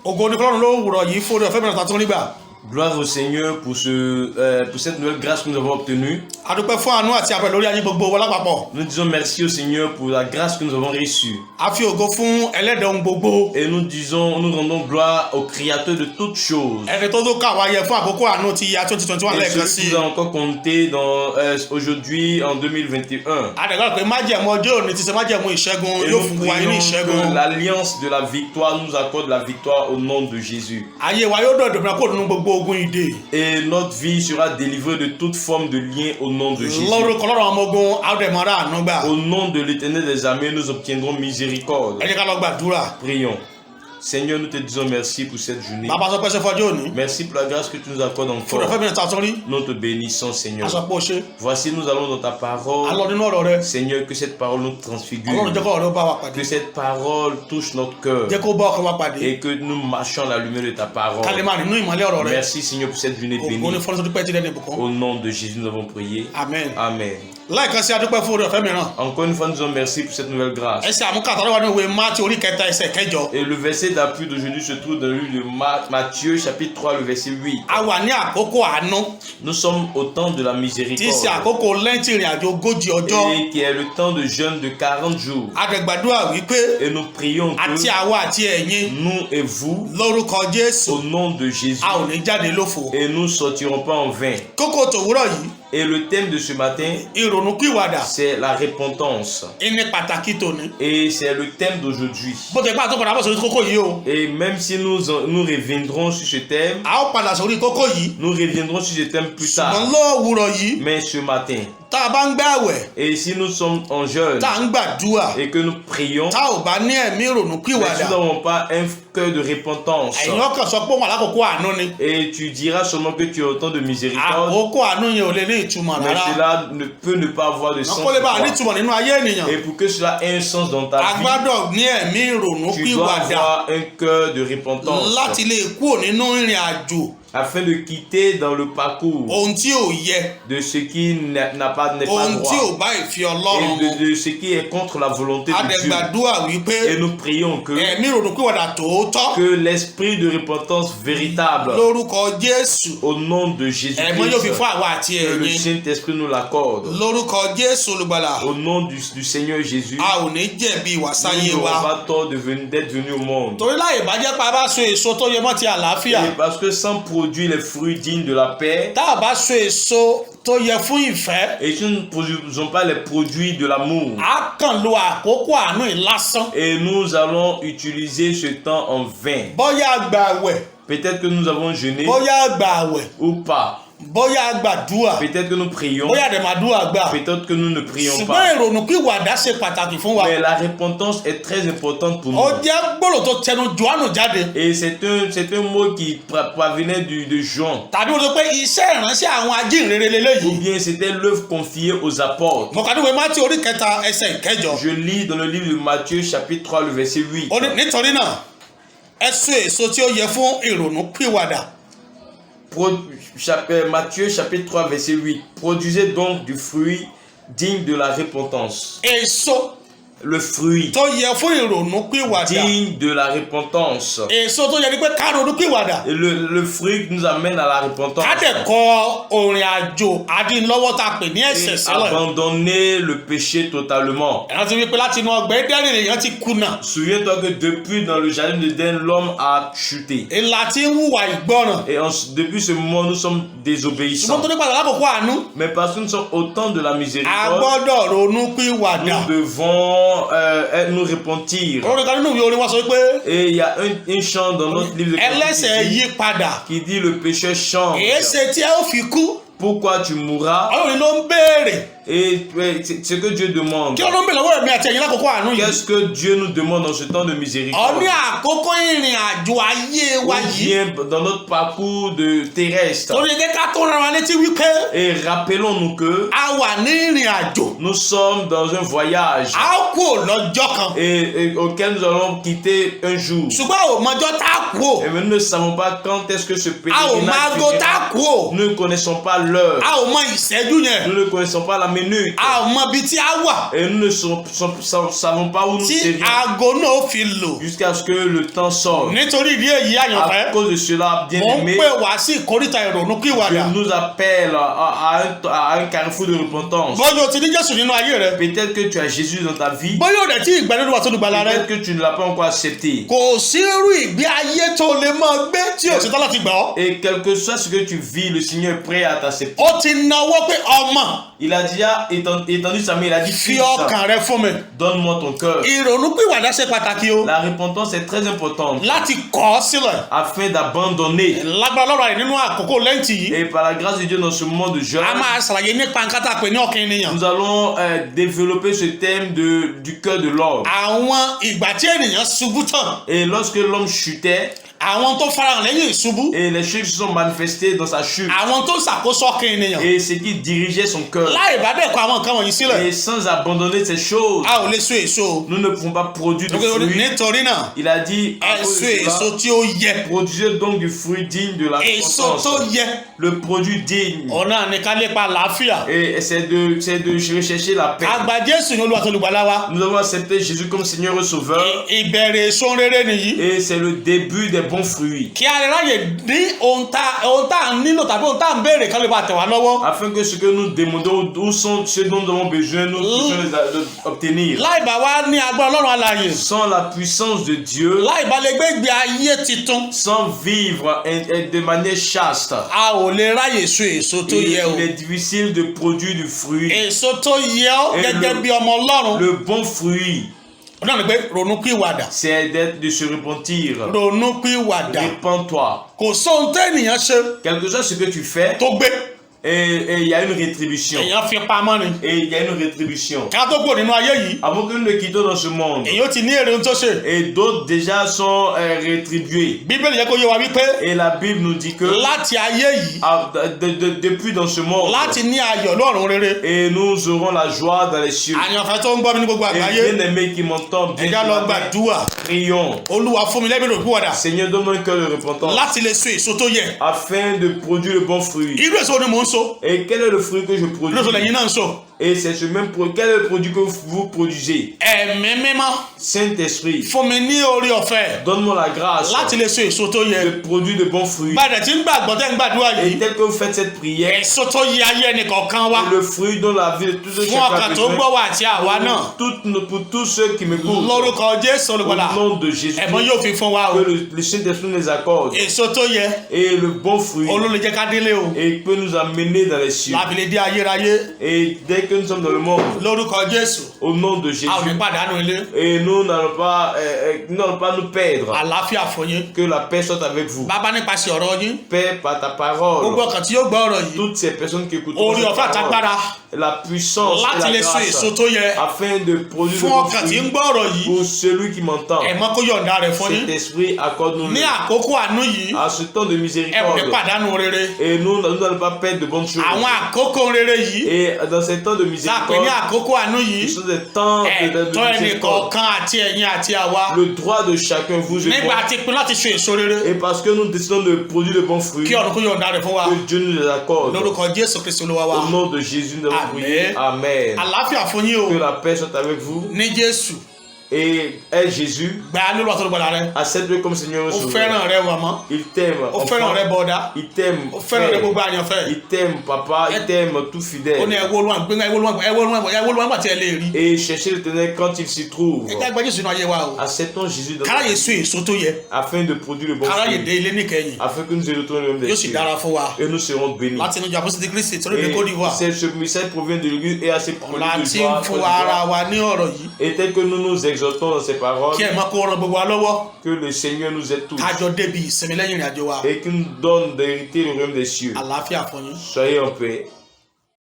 ògo ní Ọlọ́run lówùúrọ̀ yìí fún ọ̀fẹ́ mìíràn tàbí nígbà. Gloire au Seigneur pour cette nouvelle grâce que nous avons obtenue. A dúpẹ́ fún àánú àti àpẹ lórí ayé gbogbo wa lápapọ̀. Nous disons merci au Seigneur pour la grâce que nous avons reçue. A fi ògo fún ẹlẹ́dàá ohun gbogbo. Et nous rendons gloire au Créateur de toutes choses. Ẹni tó tó kà wá yẹ fún àkókò àánú ti ya 2021 Et lẹ́ẹ̀kan celui sí. qui nous a encore compté aujourd'hui en 2021. Àdàgbà pé májẹ̀mú ọjọ́ òní ti ṣe májẹ̀mú ìṣẹ́gun Et yóò nous fún wa inú prions ìṣẹ́gun. que l'alliance de la victoire nous accorde la victoire au nom de Jésus. Ayé wa yóò dọ̀dọ̀ mìíràn kó nínú gbogbo ogun ìdè. Et notre vie sera délivrée de toute forme de lien au nom de Jésus. Lórúkọ Ọlọ́run ọmọ ogun àdèmọ́ra àánú gbà. Au nom de l'Éternel des armées, nous obtiendrons miséricorde. Ẹ jẹ́ ká lọ gbàdúrà. Prions. Seigneur, nous te disons merci pour cette journée. Bàbá sọ pé ṣe fọjọ́ òní. Merci pour la grâce que tu nous accordes Fún ọ̀fẹ́ encore. mìíràn tàbí rí. Nous te bénissons, Seigneur. Aṣọ pé ó ṣe. Voici, nous allons dans ta A parole. lọ nínú ọ̀rọ̀ rẹ. Seigneur, que cette parole nous Ọlọ́run transfigure. jẹ́ kó ọ̀rọ̀ rẹ bá wa pàdé. Que cette parole touche notre cœur. Jẹ́ kó bá ọkàn wa pàdé. Et que nous marchions à la lumière de ta parole. Ká lè máa rìn nínú ìmọ́lẹ̀ ọ̀rọ̀ rẹ. Merci, Seigneur, pour cette journée Ògo ní bénie. fọ́nrán tó dúpẹ́ tí lẹ́nu ìbùkún. Au nom de Jésus, nous avons prié. Amen. Amen. Lẹ́ẹ̀kan sí adúpẹ́ fún ọ̀fẹ́ mìíràn. Encore une fois, nous disons merci pour cette nouvelle grâce. Ẹsẹ̀ àmúkàtà lọ́wọ́ ní ìwé Mátíù orí kẹta ẹsẹ̀ kẹjọ. Et le verset d'appui d'aujourd'hui se trouve dans le livre de Matthieu, chapitre 3, le verset 8. A wà ní àkókò àánú Nous sommes au temps de la tí í ṣe miséricorde. àkókò lẹ́ǹtì ìrìn àjò ogójì ọjọ́. Et qui est le temps de jeûne de 40 jours. Àdẹ̀gbàdúrà wípé Et nous prions àti que àwa àti ẹ̀yin nous et vous, lórúkọ Jésù au nom de Jésus, a ò ní jáde lófo. et nous ne sortirons pas en vain. Kókó tòwúrọ̀ yìí Et le thème de ce matin, ìrònúpìwàdà c'est la repentance. ẹni pàtàkì tòní. Et c'est le thème d'aujourd'hui. Bó ti pa àtọ́ padà bọ̀ sórí kókó yìí o. Et même si nous reviendrons sur ce thème, A ó padà sórí kókó yìí. nous reviendrons sur ce thème plus Ṣùgbọ́n tard. lówùúrọ̀ yìí Mais ce matin, tá a bá ń gbààwẹ̀ et si nous sommes en jeûne tá a ń gbàdúrà et que nous prions, tá ò bá ní ẹ̀mí mais si ìrònúpìwàdà. nous n'avons pas un cœur de repentance, Ẹ̀yin ọkàn sọ pé wọn àlákòókò àánú ni. et tu diras seulement que tu es au temps de miséricorde, Àkókò àánú yẹn ò lè ní ìtumọ̀ mais rárá. cela ne peut ne pas avoir de sens Wọ́n kó pour lè bá toi. ní ìtumọ̀ nínú ayé ènìyàn. Et pour que cela ait un sens dans ta A vie, gbọ́dọ̀ ní ẹ̀mí tu dois ìrònúpìwàdà avoir un cœur de repentance láti lè kúrò nínú ìrìn àjò afin de quitter dans le parcours ohun tí ò yẹ, de ce qui n'est pas ohun tí ò droit bá ìfẹ́ Ọlọ́run mu. et de ce qui est contre la volonté de Dieu. Àdẹ̀gbàdúrà wípé Et nous prions que ẹ̀mí ìrònúpìwàdà tòótọ́ l'esprit de repentance véritable, lórúkọ Jésù au nom de ẹ̀mọ́ yóò fi Jésus-Christ, fún àwa àti que le ẹ̀yin. Saint-Esprit nous l'accorde. Lórúkọ Jésù olùgbàlà Au nom du Seigneur Jésus, a ò ní jẹ̀bi ìwà nous sáyé n'aurons wa. pas tort d'être venus au monde. Torí láyè bá jẹ́ pé a bá so èso tó yẹ mọ́ ti àlàáfíà. Et parce que sans produire les fruits dignes de la paix, Tá a bá so èso tó yẹ fún ìfẹ́, et si nous ne produisons pas les produits de l'amour, a kàn lo àkókò àánú yìí lásán. et nous allons utiliser ce temps en vain. Bóyá gbààwẹ̀, Peut-être que nous avons jeûné bóyá gbààwẹ̀, ou pas. bóyá gbàdúrà, Peut-être que nous prions, bóyá àdèmàdúrà gbà. peut-être que nous ne prions Ṣùgbọ́n pas. ìrònúpìwàdà ṣe pàtàkì fún wa. Mais la repentance est très importante pour Ó nous. jẹ́ gbòòrò tó tẹnu Jòhánù jáde. Et c'est un mot qui provenait de Jean. Tàbí o sọ pé iṣẹ́ ìránṣẹ́ àwọn ajínrere Ou leléyìí. bien c'était l'œuvre confiée aux apôtres. Mo kà níwèé Mátíù orí kẹta ẹsẹ̀ ìkẹjọ. Je lis dans le livre de Matthieu chapitre 3 le verset 8. Ó ní nítorí náà ẹ so èso tí ó yẹ fún ìrònúpìwàdà. Matthieu chapitre 3 verset 8. Produisez donc du fruit digne de la repentance. Èso Le fruit tó yẹ fún ìrònúpìwàdà. digne de la repentance. Èso tó yẹ ni pé ká ronúpìwàdà. Et le fruit qui nous amène à la repentance. Ká dẹ̀ kọ òrìn àjò adínlọ́wọ́ tá a pè ní ẹ̀ṣẹ̀ Et sílẹ̀. abandonner le péché totalement. Ẹ̀rọ ti wí pé láti inú ọgbà Édẹ́nì lèèyàn ti kùnà. Souviens-toi que depuis dans le jardin d'Éden, l'homme a chuté. Ìlà tí ń hùwà ìgbọràn. Et depuis ce moment, nous sommes Ṣùgbọ́n désobéissants. tó ní padà lákòókò àánú. Mais parce que nous sommes au temps de la A miséricorde, gbọ́dọ̀ ronúpìwàdà. nous devons nous repentir. Orin kan nínú ìwé orin wa sọ pé Et il y a un chant dans notre livre de ẹlẹ́ṣẹ̀ Cantique yí padà. qui dit le pécheur chante. Èé ṣe tí ẹ ó fi kú. Pourquoi tu mourras? Ọlọ́run ló ń béèrè. Et c'est ce que Dieu demande. Kí Ọlọ́run béèrè lọ́wọ́ ẹ̀mí àti ẹ̀yin lákòókò àánú yìí. Qu'est-ce que Dieu nous demande dans ce temps de Ó miséricorde? ní àkókò ìrìn àjò ayé wa Ou yìí. bien dans notre parcours de terrestre. Torí jẹ́ ká tó rán wa létí wípé Et rappelons-nous que a wà ní ìrìn àjò. nous sommes dans un voyage A ó kú lọ́jọ́ kan. et auquel nous allons quitter un jour. Ṣùgbọ́n ò mọjọ́ tá a kú o. Et nous ne savons pas quand est-ce que ce A ò mọ pèlerinage aago tá finira. a kú o. Nous ne connaissons pas l'heure. A ò mọ ìṣẹ́jú yẹn. Nous ne connaissons pas la minute. a ò mọ ibi tí a wà Et nous ne savons pas où nous tí serions aago náà ó fi lò. jusqu'à ce que le temps sorte. Nítorí ìdí èyí À àyànfẹ́ cause de cela, bien mò ń aimé, pè wá sí ìkórìtà ìrònúpìwàdà. je nous appelle à un carrefour de repentance. bóyá o ti ní Jésù nínú ayé rẹ, Peut-être que tu as Jésus dans ta vie. bóyá o dẹ̀ tí ìgbà nínú wa tó dùgbàlà rẹ, Peut-être que tu ne l'as pas encore accepté. kò sí irú ìgbé ayé tó lè máa gbé tí o ṣetán láti gbà ọ́. Et quel que soit ce que tu vis, le Seigneur est prêt à t'accepter. ó ti nawọ́ pé ọmọ Il a déjà étendu sa main, il a dit fi Fils, ọkàn rẹ fún mi. donne-moi ton cœur. ìrònúpìwàdà ṣe pàtàkì o La repentance est très importante láti kọ̀ ọ́ sílẹ̀. afin d'abandonner. lágbára Ọlọ́run rẹ̀ nínú àkókò lẹ́ǹtì yìí Et par la grâce de Dieu, dans ce moment de jeûne, a máa ṣàlàyé nípa nǹkan tá a pè ní ọkàn ènìyàn. nous allons développer ce thème du cœur de l'homme. àwọn ìgbà tí ènìyàn ṣubú tán, Et lorsque l'homme chutait, àwọn tó farahàn lẹ́yìn ìṣubú, et les choses se sont manifestées dans sa chute, àwọn tó ṣàkóso ọkàn ènìyàn. et ce qui dirigeait son cœur, láì bá dẹ̀ kọ àwọn nǹkan wọ̀nyí sílẹ̀, et sans abandonner ces choses, a ò lè so èso. nous ne pouvons pas produire de fruits. nítorí náà Il a dit, à ẹ cause so de cela, èso tí ó yẹ. produisez donc du fruit digne de la èso tó repentance. yẹ Le produit digne. ọ̀nà ní ká lépa àlàáfíà. Et c'est de rechercher la paix. a gba Jésù ní Olúwa àti Olùgbàlà wa. Nous avons accepté Jésus comme Seigneur et Sauveur. ìbẹ̀rẹ̀ èso rere nìyí. Et c'est le début des bons fruits. kí a lè ráyè ní ohun tá à ń nílò tàbí ohun tá à ń béèrè kan lè bá tẹ̀ wá lọ́wọ́. Afin que ce que nous demandons, où sont ceux dont nous avons besoin, nous puissions les obtenir. láì bá wa ní agbára Ọlọ́run alààyè, Sans la puissance de Dieu, láì bá lè gbé ìgbé ayé titun, sans vivre de manière chaste, a ò lè ráyè so èso tó yẹ o. il est difficile de produire du fruit. èso tó yẹ ọ́ Et gẹ́gẹ́ bí ọmọ Ọlọ́run Le bon fruit, náà ni pé ronúpìwàdà. c'est de se repentir. ronúpìwàdà. Répands-toi. kò sóhun tẹ́nìyàn ṣe Quel que soit ce que tu fais, tó gbé, et il y a une rétribution. èèyàn fi pamọ́ ni. Et il y a une rétribution. ká tó kúrò nínú ayé yìí, Avant que nous ne quittions dans ce monde, èyí ó ti ní èrè ohun tó ṣe. et d'autres déjà sont rétribués. Bíbélì yẹ kó yé wa wípé Et la Bible nous dit que láti ayé yìí, depuis dans ce monde, láti ní ayọ̀ lọ́run rere. et nous aurons la joie dans les cieux. àyànfẹ́ tó ń gbọ́ mi ní gbogbo Et àgbáyé, bien-aimés qui m'entendent, bien ẹ̀já lọ gbàdúrà. prions. Olúwa fún mi lẹ́bí ronúpìwàdà Seigneur, donne-moi un cœur de repentance láti lè so èso tó yẹ. afin de produire le bon fruit. irú èso ni mò ń so, Et quel est le fruit que je produis? irú èso lẹ́yìn náà ń so. Et c'est ce même produit. Quel est le produit que vous produisez? ẹ̀mí mímọ́ Saint-Esprit, fún mi ní orí ọ̀fẹ́ donne-moi la grâce láti lè so èso tó yẹ. de produire de bons fruits. bàdẹ̀ tí ń gbàgbọ́ tẹ́ ń gbàdúrà Et yìí, tel que vous faites cette prière, èso tó yẹ ayé ẹnìkọ̀ọ̀kan wa le fruit dans la vie de tous ceux qui fún ọkàn tó gbọ́ wa àti àwa náà. pour tous ceux qui m'écoutent, lórúkọ Jésù Olùgbàlà, au nom de Jésus, ẹ̀mọ́ yóò fi fún wa o. que le Saint-Esprit nous accorde èso tó yẹ et le bon fruit olólè jẹ́ ká délé o. et peut nous amener dans les cieux. láti lè dé ayérayé Et dès que nous sommes dans le monde, lórúkọ Jésù, au nom de Jésus, a ò ní pàdánù ilé. et nous n'allons pas nous perdre. àlàáfíà fún yín. Que la paix soit avec vous. bàbá nípasẹ̀ ọ̀rọ̀ yín, Paix par ta parole. gbogbo ọkàn tí yóò gbọ́ ọ̀rọ̀ yìí, Toutes ces personnes qui écoutent orí cette ọ̀fẹ́ parole, àtagbára la puissance et láti la lè so èso grâce tó yẹ afin de produire fún de bons ọkàn tí ń fruits gbọ́ ọ̀rọ̀ yìí, pour celui qui m'entend. ẹ̀mọ́ kó yọ̀ǹda rẹ̀ fún yín. Cet esprit accorde-nous ní àkókò àánú yìí, à ce temps de ẹ ò ní miséricorde. pàdánù rere. Et nous n'allons pas perdre de bonnes choses. àwọn àkókò rere yìí Et dans ces temps de lápè ní miséricorde, àkókò àánú yìí, ce sont des temps de ẹ̀tọ́ miséricorde. ẹnìkọ̀ọ̀kan àti ẹ̀yin àti àwa, Le droit de chacun, vous et nígbà moi. tí pinnu láti so èso rere, Et parce que nous décidons de produire de bons fruits, kí ọ̀run kó yọ̀ǹda rẹ̀ fún wa. que Dieu nous les accorde. lórúkọ Jésù Kristi Olúwa wa. Au nom de Jésus, nous avons Amen. prié. Amen. àlàáfíà fún yín o. Que la paix soit avec vous. ní Jésù, Et est Jésus, gbà á lórúkọ Olùgbàlà rẹ. accepte-le comme Seigneur et ó Sauveur. fẹ́ràn rẹ màmá, Il t'aime, ó fẹ́ràn enfant. rẹ bọ̀dá, Il t'aime, ó fẹ́ràn rẹ frère. gbogbo àyànfẹ́. Il t'aime, papa. Il t'aime, tout ó fidèle. ní ẹwọ́ olúwa gbẹ́ngà ẹwọ́ olúwa tí ẹ lè rí. Et cherchez l'Éternel quand il s'y trouve. ẹ jẹ́ gbẹ́ Jésù nínú ayé wa o. Acceptons Jésus dans káráyè so èso tó yẹ, afin de produire le bon káráyè fruit. dé ilé níkẹyìn, Afin que nous héritons le royaume des yóò sì cieux. dára fún wa. Et nous serons bénis. láti inú ìjọ Àpọ́sítélì Kristi torí Et ní Côte d'Ivoire, ce message provient de l'Église et à ses produits de láti joie. fún ara wa ní ọ̀rọ̀ yìí, Et tel que nous nous exhortons dans ces paroles, kí ẹ máa kó ran gbogbo wa lọ́wọ́, que le Seigneur nous aide tous kájọ débi ìsinmi lẹ́yìn ìrìn àjò wa. et qu'il nous donne d'hériter le royaume des cieux. àlàáfíà fún yín. Soyez en paix.